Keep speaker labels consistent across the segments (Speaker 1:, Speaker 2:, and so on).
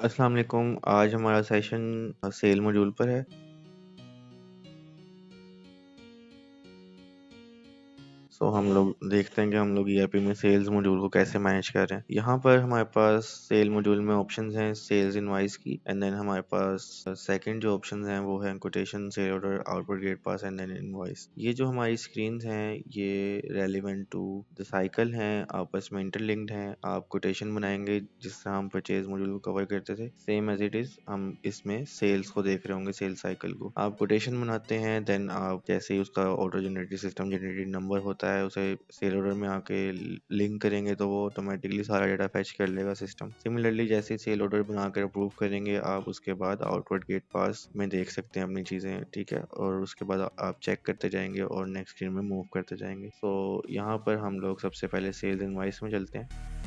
Speaker 1: अस्सलाम वालेकुम। आज हमारा सेशन सेल मॉड्यूल पर है। हम लोग देखते हैं कि हम लोग ईआरपी में सेल्स मॉड्यूल को कैसे मैनेज कर रहे हैं। यहाँ पर हमारे पास सेल मॉड्यूल में ऑप्शंस हैं सेल्स इनवाइस की, एंड देन हमारे पास सेकंड जो ऑप्शंस हैं वो है quotation, sale order, output gate pass and then invoice. ये जो हमारी स्क्रीन्स हैं ये रेलिवेंट टू द साइकिल हैं, आपस में इंटरलिंक्ड हैं। आप कोटेशन बनाएंगे जिस तरह हम परचेज मॉड्यूल को कवर करते थे, सेम एज इट इज हम इसमें सेल्स को देख रहे होंगे, सेल साइकिल को। आप कोटेशन बनाते हैं, देन आप जैसे ही उसका auto generated system generated number होता है उसे सेल ऑर्डर में आके लिंक करेंगे तो वो ऑटोमेटिकली सारा डाटा फेच कर लेगा सिस्टम। सिमिलरली जैसे ही सेल ऑर्डर बनाकर अप्रूव करेंगे आप, उसके बाद आउटवर्ड गेट पास में देख सकते हैं अपनी चीज़ें, ठीक है। और उसके बाद आप चेक करते जाएंगे और नेक्स्ट स्क्रीन में मूव करते जाएंगे। यहाँ पर हम लोग सबसे पहले सेल्स इनवॉइस में चलते हैं।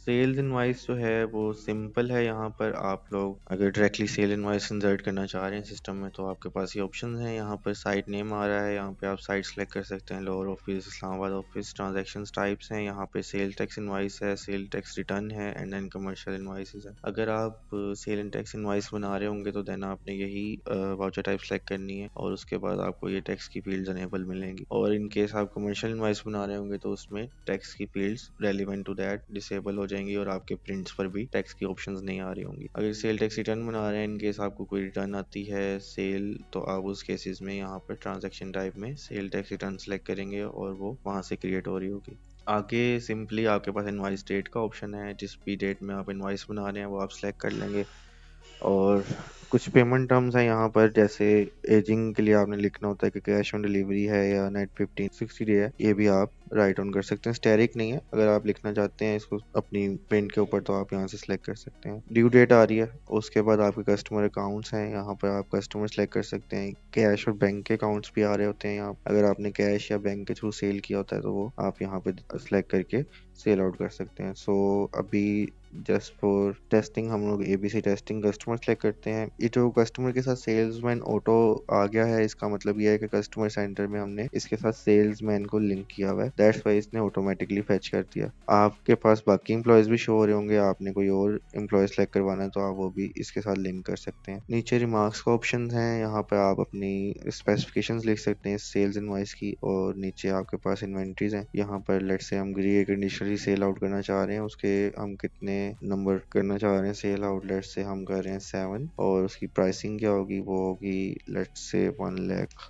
Speaker 1: सेल्स इनवॉइस जो है वो सिंपल है। यहाँ पर आप लोग अगर डायरेक्टली सेल इनवॉइस इंसर्ट करना चाह रहे हैं सिस्टम में तो आपके पास ये ऑप्शन है। यहाँ पर साइट नेम आ रहा है, यहाँ पे आप साइट सेलेक्ट कर सकते हैं, lower office, Islamabad office. Transaction types हैं, यहाँ पे सेल टैक्स इनवॉइस है, सेल टैक्स रिटर्न है एंड देन कमर्शियल इनवॉइसेस है। अगर आप सेल एंड टैक्स इनवॉइस बना रहे होंगे तो देन आपने यही वाउचर टाइप सेलेक्ट करनी है और उसके बाद आपको ये टैक्स की फील्ड्स अनेबल मिलेंगी। और इन केस आप कमर्शियल इनवॉइस बना रहे होंगे तो उसमें टैक्स की fields relevant to that disable हो जाएंगी और आपके प्रिंट्स पर भी टैक्स की ऑप्शंस नहीं आ रही होंगी। अगर सेल टैक्स रिटर्न बना रहे हैं, इन केस आपको कोई रिटर्न आती है सेल, तो आप उस केसेस में यहाँ पर ट्रांजैक्शन टाइप में सेल टैक्स रिटर्न सेलेक्ट करेंगे और वो वहाँ से क्रिएट हो रही होगी। आगे सिंपली आपके पास इनवॉइस डेट का ऑप्शन है, जिस भी डेट में आप इनवॉइस बना रहे हैं वो आप सेलेक्ट कर लेंगे। और कुछ पेमेंट टर्म्स हैं यहाँ पर, जैसे एजिंग के लिए आपने लिखना होता है कि कैश ऑन डिलीवरी है या नेट 1560 डे है, ये भी आप राइट ऑन कर सकते हैं। स्टेरिक नहीं है, अगर आप लिखना चाहते हैं इसको अपनी प्रिंट के ऊपर तो आप यहाँ से सिलेक्ट कर सकते हैं। ड्यू डेट आ रही है, उसके बाद आपके कस्टमर अकाउंट्स हैं, यहाँ पर आप कस्टमर सेलेक्ट कर सकते हैं। कैश और बैंक के अकाउंट्स भी आ रहे होते हैं यहाँ, अगर आपने कैश या बैंक के थ्रू सेल किया होता है तो वो आप यहाँ पे सिलेक्ट करके सेल आउट कर सकते हैं। अभी जस्ट फॉर टेस्टिंग हम लोग एबीसी टेस्टिंग कस्टमर सेलेक्ट करते हैं। ये जो कस्टमर के साथ सेल्समैन ऑटो आ गया है, इसका मतलब ये है कि कस्टमर सेंटर में हमने इसके साथ सेल्समैन को लिंक किया हुआ है, दैट्स वाई इसने ऑटोमेटिकली फेच कर दिया। आपके पास बाकी एम्प्लॉयज भी शो हो रहे होंगे, आपने कोई और एम्प्लॉय सेलेक्ट करवाना है तो आप वो भी इसके साथ लिंक कर सकते हैं। नीचे रिमार्क्स का ऑप्शन है, यहाँ पे आप अपनी स्पेसिफिकेशंस लिख सकते हैं सेल्स इनवॉइस की। और नीचे आपके पास इन्वेंट्रीज हैं, यहाँ पर लेट्स से हम एयर कंडीशनर सेल आउट करना चाह रहे हैं, उसके हम कितने नंबर करना चाह रहे हैं सेल आउटलेट से, हम कर रहे हैं 7 और उसकी प्राइसिंग क्या होगी, वो होगी लेट्स से 1 लाख।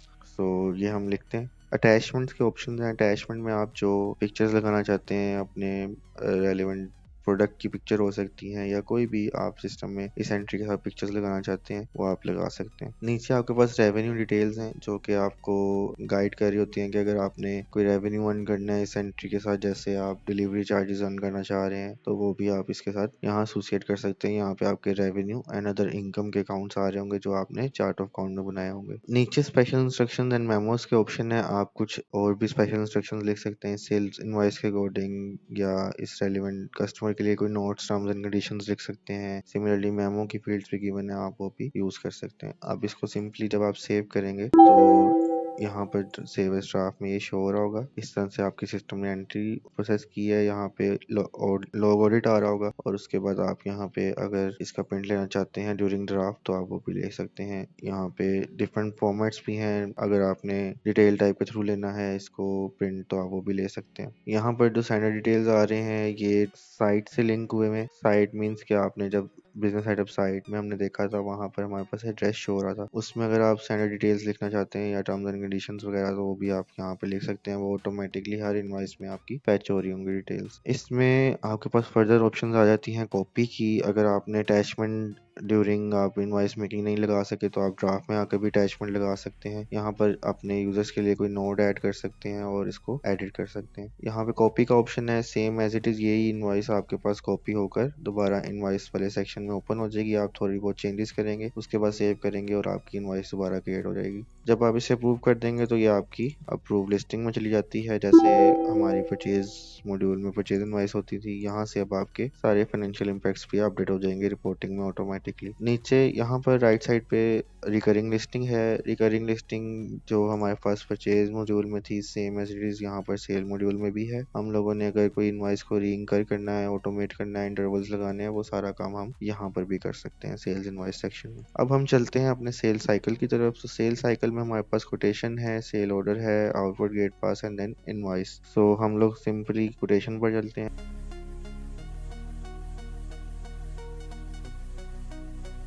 Speaker 1: ये हम लिखते हैं। अटैचमेंट्स के ऑप्शन हैं, अटैचमेंट में आप जो पिक्चर्स लगाना चाहते हैं अपने रेलिवेंट प्रोडक्ट की पिक्चर हो सकती हैं या कोई भी आप सिस्टम में इस एंट्री के साथ पिक्चर्स लगाना चाहते हैं वो आप लगा सकते हैं। नीचे आपके पास रेवेन्यू डिटेल्स हैं जो कि आपको गाइड कर रही होती हैं कि अगर आपने कोई रेवेन्यू अर्न करना है इस एंट्री के साथ, जैसे आप डिलीवरी चार्जेस अर्न करना चाह रहे हैं तो वो भी आप इसके साथ यहाँ एसोसिएट कर सकते हैं। यहाँ पे आपके रेवेन्यू एंड अदर इनकम के अकाउंट्स आ रहे होंगे जो आपने चार्ट ऑफ अकाउंट में बनाए होंगे। नीचे स्पेशल इंस्ट्रक्शन एंड मेमोस के ऑप्शन है, आप कुछ और भी स्पेशल इंस्ट्रक्शन लिख सकते हैं सेल्स इनवॉइस के अकॉर्डिंग या इस रेलिवेंट कस्टमर के लिए कोई नोट्स, टर्म्स एंड कंडीशंस लिख सकते हैं। सिमिलरली मेमो की फील्ड्स भी गिवन है, आप वो भी यूज कर सकते हैं। अब इसको सिंपली जब आप सेव करेंगे तो यहाँ पर सेव एज ड्राफ्ट में ये शो हो रहा होगा। इस तरह से आपके सिस्टम ने एंट्री प्रोसेस की है, यहाँ पे लॉग ऑडिट आ रहा होगा और उसके बाद आप यहाँ पे अगर इसका प्रिंट लेना चाहते हैं ड्यूरिंग ड्राफ्ट तो आप वो भी ले सकते हैं। यहाँ पे डिफरेंट फॉर्मेट्स भी हैं, अगर आपने डिटेल टाइप के थ्रू लेना है इसको प्रिंट तो आप वो भी ले सकते हैं। यहाँ पर जो स्टैंडर्ड डिटेल्स आ रहे हैं ये साइट से लिंक हुए हैं। साइट मीन्स कि आपने जब बिजनेस सेटअप साइट में हमने देखा था वहाँ पर हमारे पास एड्रेस शो हो रहा था, उसमें अगर आप स्टैंडर्ड डिटेल्स लिखना चाहते हैं या टर्म्स एंड कंडीशंस वगैरह तो वो भी आप यहाँ पे लिख सकते हैं, वो ऑटोमेटिकली हर इनवॉइस में आपकी फैच हो रही होंगी डिटेल्स। इसमें आपके पास फर्दर ऑप्शंस आ जाती हैं कॉपी की, अगर आपने अटैचमेंट ड्यूरिंग आप इनवॉइस मेकिंग नहीं लगा सके तो आप ड्राफ्ट में आकर भी अटैचमेंट लगा सकते हैं। यहाँ पर अपने यूजर्स के लिए कोई नोट ऐड कर सकते हैं और इसको एडिट कर सकते हैं। यहाँ पे कॉपी का ऑप्शन है, सेम एज इट इज यही इनवॉइस आपके पास कॉपी होकर दोबारा इनवॉइस वाले सेक्शन में ओपन हो जाएगी। आप थोड़ी बहुत चेंजेस करेंगे उसके बाद सेव करेंगे और आपकी इनवॉइस दोबारा क्रिएट हो जाएगी। जब आप इसे अप्रूव कर देंगे तो ये आपकी अप्रूव लिस्टिंग में चली जाती है, जैसे हमारी परचेज मॉड्यूल में परचेज इनवॉइस होती थी। यहाँ से अब आपके सारे फाइनेंशियल इम्पैक्ट्स भी अपडेट हो जाएंगे रिपोर्टिंग में ऑटोमेटिक। ऑटोमेटिकली। नीचे यहाँ पर राइट साइड पे रिकरिंग लिस्टिंग है। रिकरिंग लिस्टिंग जो हमारे पास परचेज मॉड्यूल में थी, सेम एज इट इज यहाँ पर सेल मॉड्यूल में भी है। हम लोगों ने अगर कोई इनवॉइस को रीइंकर करना है, ऑटोमेट करना है, इंटरवल्स लगाने हैं, वो सारा काम हम यहाँ पर भी कर सकते हैं सेल्स इनवॉइस सेक्शन में। अब हम चलते हैं अपने सेल साइकिल की तरफ। तो सेल साइकिल में हमारे पास कोटेशन है, सेल ऑर्डर है, outward gate pass and then invoice. So हम लोग सिंपली कोटेशन पर चलते हैं।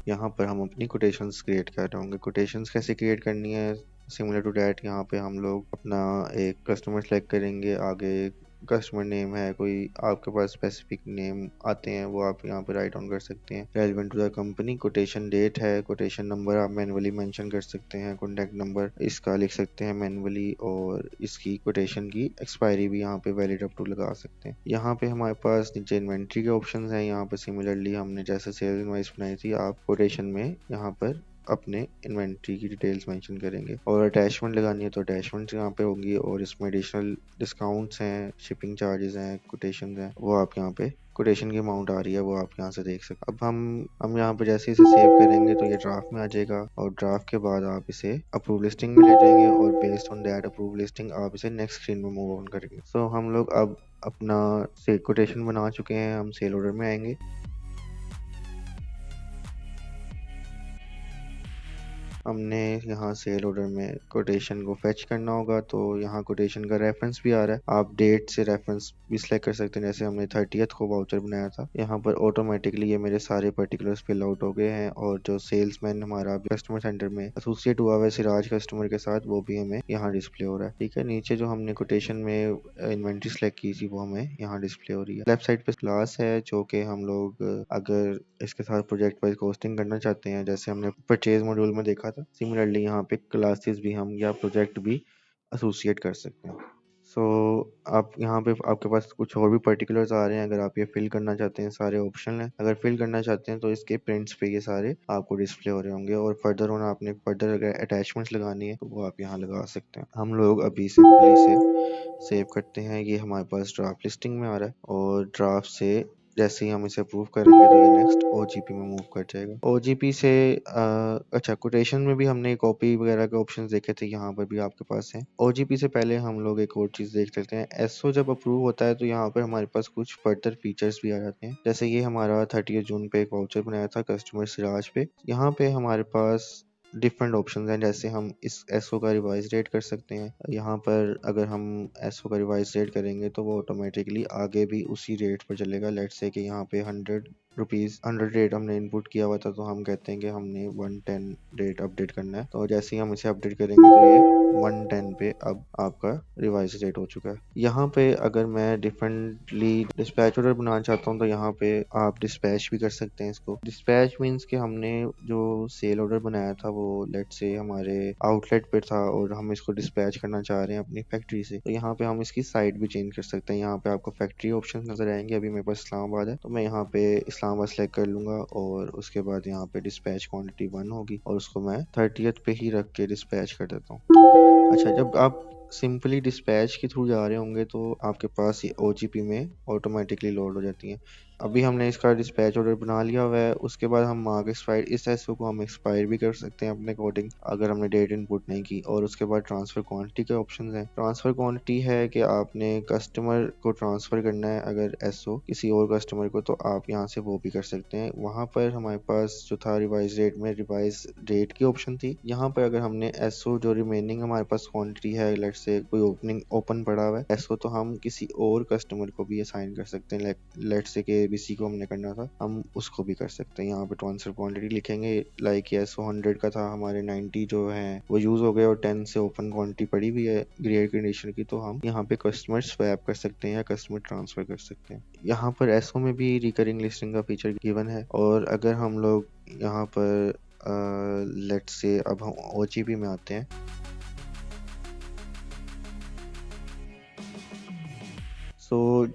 Speaker 1: यहाँ पर हम अपनी कोटेशंस क्रिएट कर रहे होंगे। कोटेशंस कैसे क्रिएट करनी है, सिमिलर टू डैट यहाँ पे हम लोग अपना एक कस्टमर सेलेक्ट करेंगे। आगे कस्टमर नेम है, कोई आपके पास स्पेसिफिक नेम आते हैं वो आप यहाँ पे राइट डाउन कर सकते हैं। Relevant to the company. Quotation date है, कोटेशन नंबर आप मैनुअली मेंशन कर सकते हैं, कॉन्टैक्ट नंबर इसका लिख सकते हैं मैनुअली, और इसकी कोटेशन की एक्सपायरी भी यहाँ पे वैलिड अप टू लगा सकते हैं। यहाँ पे हमारे पास नीचे इन्वेंट्री के ऑप्शन हैं। यहाँ पर सिमिलरली हमने जैसे सेल्स इनवॉइस बनाई थी, आप कोटेशन में यहाँ पर अपने इन्वेंट्री की डिटेल्स मेंशन करेंगे, और अटैचमेंट लगानी है तो अटैचमेंट्स यहाँ पे होंगी, और इसमें एडिशनल डिस्काउंट्स हैं, शिपिंग चार्जेस हैं, कोटेशन हैं, वो आप यहाँ पे कोटेशन की अमाउंट आ रही है वो आप यहाँ से देख सकते हैं। अब हम यहाँ पे जैसे इसे सेव करेंगे तो ये ड्राफ्ट में आ जाएगा, और ड्राफ्ट के बाद आप इसे अप्रूव लिस्टिंग में ले जाएंगे, और based on that approve listing आप इसे नेक्स्ट स्क्रीन में मूव ऑन करेंगे। सो हम लोग अब अपना से कोटेशन बना चुके हैं, हम सेल ऑर्डर में आएंगे। हमने यहाँ सेल ऑर्डर में कोटेशन को फेच करना होगा, तो यहाँ कोटेशन का रेफरेंस भी आ रहा है। आप डेट से रेफरेंस भी सिलेक्ट कर सकते हैं, जैसे हमने 30th को वाउचर बनाया था। यहाँ पर ऑटोमेटिकली ये मेरे सारे पर्टिकुलर्स फिल आउट हो गए हैं, और जो सेल्समैन हमारा कस्टमर सेंटर में एसोसिएट हुआ हुआ है सिराज कस्टमर के साथ, वो भी हमें यहाँ डिस्प्ले हो रहा है। ठीक है, नीचे जो हमने कोटेशन में इन्वेंट्री सेलेक्ट की थी वो हमें यहाँ डिस्प्ले हो रही है। लेफ्ट साइड पे क्लास है, जो कि हम लोग अगर इसके साथ प्रोजेक्ट वाइज कोस्टिंग करना चाहते हैं, जैसे हमने परचेज मॉड्यूल में देखा था, सिमिलरली यहाँ पे क्लासेस भी हम या प्रोजेक्ट भी एसोसिएट कर सकते हैं। सो आप यहाँ पे आपके पास कुछ और भी पर्टिकुलर्स आ रहे हैं, अगर आप ये फिल करना चाहते हैं, सारे ऑप्शन हैं। अगर फिल करना चाहते हैं तो इसके प्रिंट्स पे ये सारे आपको डिस्प्ले हो रहे होंगे, और फर्दर ऑन आपने फर्दर अगर अटैचमेंट्स लगानी है तो वो आप यहाँ लगा सकते हैं। हम लोग अभी सिंपली से सेव करते हैं। ये हमारे पास ड्राफ्ट लिस्टिंग में आ रहा है, और ड्राफ्ट से जैसे ही हम इसे अप्रूव करेंगे तो ये नेक्स्ट ओजीपी में मूव कर जाएगा। ओजीपी से अच्छा, कोटेशन में भी हमने कॉपी वगैरह के ऑप्शंस देखे थे, यहाँ पर भी आपके पास है। ओजीपी से पहले हम लोग एक और चीज देख लेते हैं। एसओ जब अप्रूव होता है तो यहाँ पर हमारे पास कुछ फर्दर फीचर्स भी आ जाते हैं, जैसे ये हमारा 30 जून पे एक वाउचर बनाया था कस्टमर सिराज पे। यहाँ पे हमारे पास डिफरेंट ऑप्शंस हैं, जैसे हम इस एसओ का रिवाइज रेट कर सकते हैं। यहाँ पर अगर हम एसओ का रिवाइज रेट करेंगे तो वो ऑटोमेटिकली आगे भी उसी रेट पर चलेगा। लेट्स से कि यहाँ पे 100 रेट हमने इनपुट किया हुआ था, तो हम कहते हैं कि हमने 110 रेट अपडेट करना है। तो जैसे ही हम इसे अपडेट करेंगे तो ये 110 पे अब आपका रिवाइज रेट हो चुका है। यहाँ पे अगर मैं डिफरेंटली डिस्पैच ऑर्डर बनाना चाहता हूँ तो यहाँ पे आप डिस्पैच भी कर सकते हैं इसको। डिस्पैच मीन्स कि हमने जो सेल ऑर्डर बनाया था वो लेट्स से हमारे आउटलेट पे था, और हम इसको डिस्पैच करना चाह रहे हैं अपनी फैक्ट्री से, तो यहाँ पे हम इसकी साइट भी चेंज कर सकते हैं। यहाँ पे आपको फैक्ट्री ऑप्शन नजर आएंगे। अभी मेरे पास इस्लामाबाद है, तो मैं यहाँ पे इस्लामाबाद सेलेक्ट कर लूंगा, और उसके बाद यहाँ पे डिस्पैच क्वांटिटी 1 होगी, और उसको मैं 30th पे ही रख के डिस्पैच कर देता हूँ। अच्छा, जब आप सिंपली डिस्पैच के थ्रू जा रहे होंगे तो आपके पास ये ओजीपी में ऑटोमेटिकली लोड हो जाती हैं। अभी हमने इसका डिस्पैच ऑर्डर बना लिया हुआ है, उसके बाद हम मार्क एक्सपायर, इस एसओ को हम एक्सपायर भी कर सकते हैं अपने अकॉर्डिंग, अगर हमने डेट इनपुट नहीं की। और उसके बाद ट्रांसफर क्वांटिटी के ऑप्शन हैं। ट्रांसफर क्वांटिटी है कि आपने कस्टमर को ट्रांसफर करना है अगर एसओ किसी और कस्टमर को, तो आप यहाँ से वो भी कर सकते हैं। वहाँ पर हमारे पास जो था रिवाइज रेट में रिवाइज रेट की ऑप्शन थी। यहाँ पर अगर हमने एसओ जो रिमेनिंग हमारे पास क्वांटिटी है, लेट्स से कोई ओपनिंग ओपन पड़ा हुआ है एसओ, तो हम किसी और कस्टमर को भी असाइन कर सकते हैं। लेट्स से कि एबीसी को हमने करना था, हम उसको भी कर सकते हैं। यहाँ पे ट्रांसफर क्वांटिटी लिखेंगे, लाइक एसओ 100 का था, हमारे 90 जो है वो यूज हो गए, और 10 से ओपन क्वांटिटी पड़ी हुई है ग्रेड कंडीशन की, तो हम यहाँ पे कस्टमर स्वैप कर सकते हैं या कस्टमर ट्रांसफर कर सकते हैं। यहाँ पर एसओ में भी रिकरिंग लिस्टिंग का फीचर गिवन है। और अगर हम लोग यहाँ पर लेट्स से अब हम ओजीपी में आते हैं,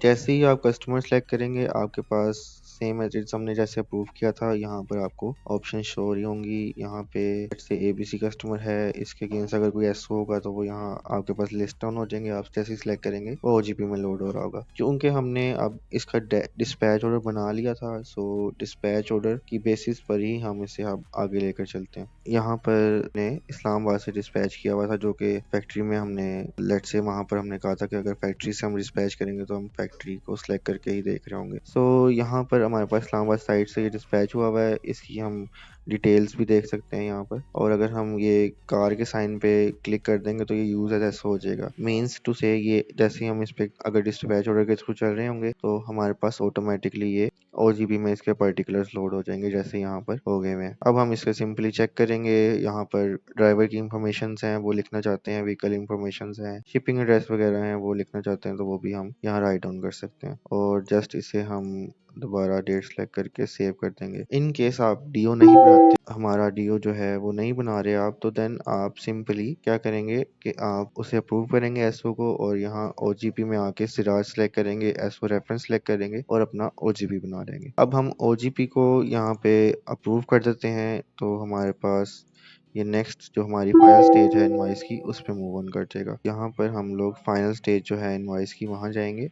Speaker 1: जैसे ही आप कस्टमर सेलेक्ट करेंगे आपके पास सेम एज इट्स हमने जैसे अप्रूव किया था। यहाँ पर आपको ऑप्शन शो हो रही होंगी। यहाँ पे से ABC कस्टमर है, इसके अगेंस्ट अगर कोई एसओ होगा तो वो यहाँ आपके पास लिस्ट डाउन हो जाएंगे। आप जैसे सिलेक्ट करेंगे वो OGP में लोड हो रहा होगा। क्योंकि हमने अब इसका डिस्पैच ऑर्डर बना लिया था, सो डिस्पैच ऑर्डर की बेसिस पर ही हम इसे अब आगे लेकर चलते हैं। यहाँ पर ने इस्लामाबाद से डिस्पैच किया हुआ था, जो कि फैक्ट्री में हमने लेट से वहाँ पर हमने कहा था कि अगर फैक्ट्री से हम डिस्पैच करेंगे तो हम फैक्ट्री को सिलेक्ट करके ही देख रहे होंगे। सो यहाँ पर हमारे पास इस्लामाबाद साइड से ये डिस्पैच हुआ हुआ है। इसकी हम डिटेल्स भी देख सकते हैं यहाँ पर, और अगर हम ये कार के साइन पे क्लिक कर देंगे तो ये यूज एज ऐसा हो जाएगा। मीन्स टू से ये जैसे ही हम इस पे अगर डिस्पैच ऑर्डर के थ्रू चल रहे होंगे तो हमारे पास ऑटोमेटिकली ये OGP में इसके पर्टिकुलर्स लोड हो जाएंगे, जैसे यहाँ पर हो गए हैं। अब हम इसका सिंपली चेक करेंगे। यहाँ पर ड्राइवर की इंफॉर्मेशन हैं वो लिखना चाहते हैं, व्हीकल इंफॉर्मेशन हैं, शिपिंग एड्रेस वगैरह हैं वो लिखना चाहते हैं, तो वो भी हम यहाँ राइट डाउन कर सकते हैं। और जस्ट इसे हम दोबारा डेट सेलेक्ट करके सेव कर देंगे। इन केस आप डीओ नहीं बनाते, हमारा डीओ जो है वो नहीं बना रहे आप, तो देन आप सिंपली क्या करेंगे कि आप उसे अप्रूव करेंगे एसओ को, और यहाँ OGP में आके सिराज सेलेक्ट करेंगे, एसओ रेफरेंस सेलेक्ट करेंगे और अपना OGP बना देंगे। अब हम OGP को यहाँ पे अप्रूव कर देते हैं, तो हमारे पास ये नेक्स्ट जो हमारी फाइनल स्टेज है इनवॉइस की उस पर मूव ऑन कर जाएगा। यहाँ पर हम लोग फाइनल स्टेज जो है इनवॉइस की वहाँ जाएंगे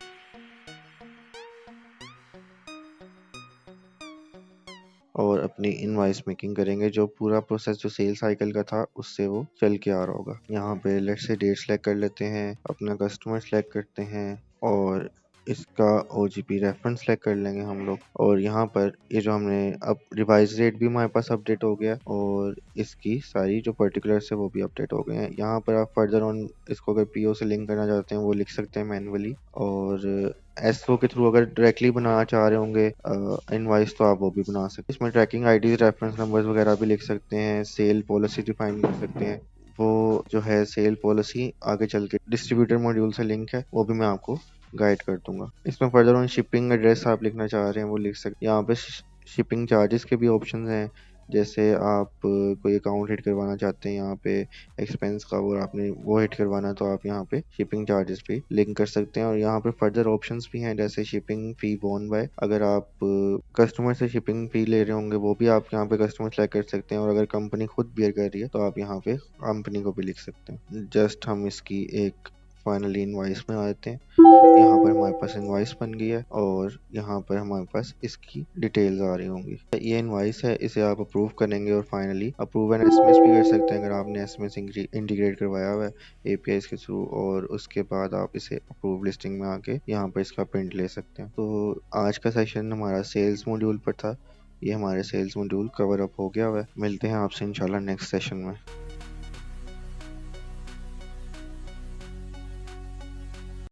Speaker 1: और अपनी इनवॉइस मेकिंग करेंगे। जो पूरा प्रोसेस जो सेल साइकिल का था उससे वो चल के आ रहा होगा। यहाँ पे लेट से डेट सेलेक्ट कर लेते हैं, अपना कस्टमर सेलेक्ट करते हैं और इसका OGP रेफरेंस सेलेक्ट कर लेंगे हम लोग। और यहाँ पर ये जो हमने अब रिवाइज रेट भी हमारे पास अपडेट हो गया और इसकी सारी जो पर्टिकुलर्स है वो भी अपडेट हो गए हैं। यहाँ पर आप फर्दर ऑन इसको अगर PO से लिंक करना चाहते हैं वो लिख सकते हैं मैनुअली, और एसओ के थ्रू अगर डायरेक्टली बनाना चाह रहे होंगे इनवॉइस तो आप वो भी बना सकते हैं। इसमें ट्रैकिंग आईडी, रेफरेंस नंबर्स वगैरह भी लिख सकते हैं, सेल पॉलिसी डिफाइन कर सकते हैं। वो जो है सेल पॉलिसी आगे चल के डिस्ट्रीब्यूटर मॉड्यूल से लिंक है, वो भी मैं आपको गाइड कर दूंगा। इसमें फर्दर ऑन शिपिंग एड्रेस आप लिखना चाह रहे हैं वो लिख सकते हैं। यहाँ पे शिपिंग चार्जेस के भी ऑप्शन हैं, जैसे आप कोई अकाउंट हिट करवाना चाहते हैं यहाँ पे एक्सपेंस का, और आपने वो हिट करवाना है तो आप यहाँ पे शिपिंग चार्जेस पे लिंक कर सकते हैं। और यहाँ पे फर्दर ऑप्शंस भी हैं, जैसे शिपिंग फी बोन बाय, अगर आप कस्टमर से शिपिंग फी ले रहे होंगे वो भी आप यहाँ पे कस्टमर सेलेक्ट कर सकते हैं, और अगर कंपनी खुद बियर कर रही है तो आप यहाँ पे कंपनी को भी लिख सकते हैं। जस्ट हम इसकी एक फाइनली इनवॉइस में आ जाते हैं। यहाँ पर हमारे पास इनवॉइस बन गई है और यहाँ पर हमारे पास इसकी डिटेल्स आ रही होंगी। ये इनवॉइस है, इसे आप अप्रूव करेंगे और फाइनली अप्रूव एंड SMS भी कर सकते हैं अगर आपने SMS इंटीग्रेट करवाया हुआ है APIs के थ्रू, और उसके बाद आप इसे अप्रूव लिस्टिंग में आके यहाँ पर इसका प्रिंट ले सकते हैं। तो आज का सेशन हमारा सेल्स मॉड्यूल पर था। ये हमारे सेल्स मॉड्यूल कवर अप हो गया हुआ है। मिलते हैं आपसे इंशाल्लाह नेक्स्ट सेशन में।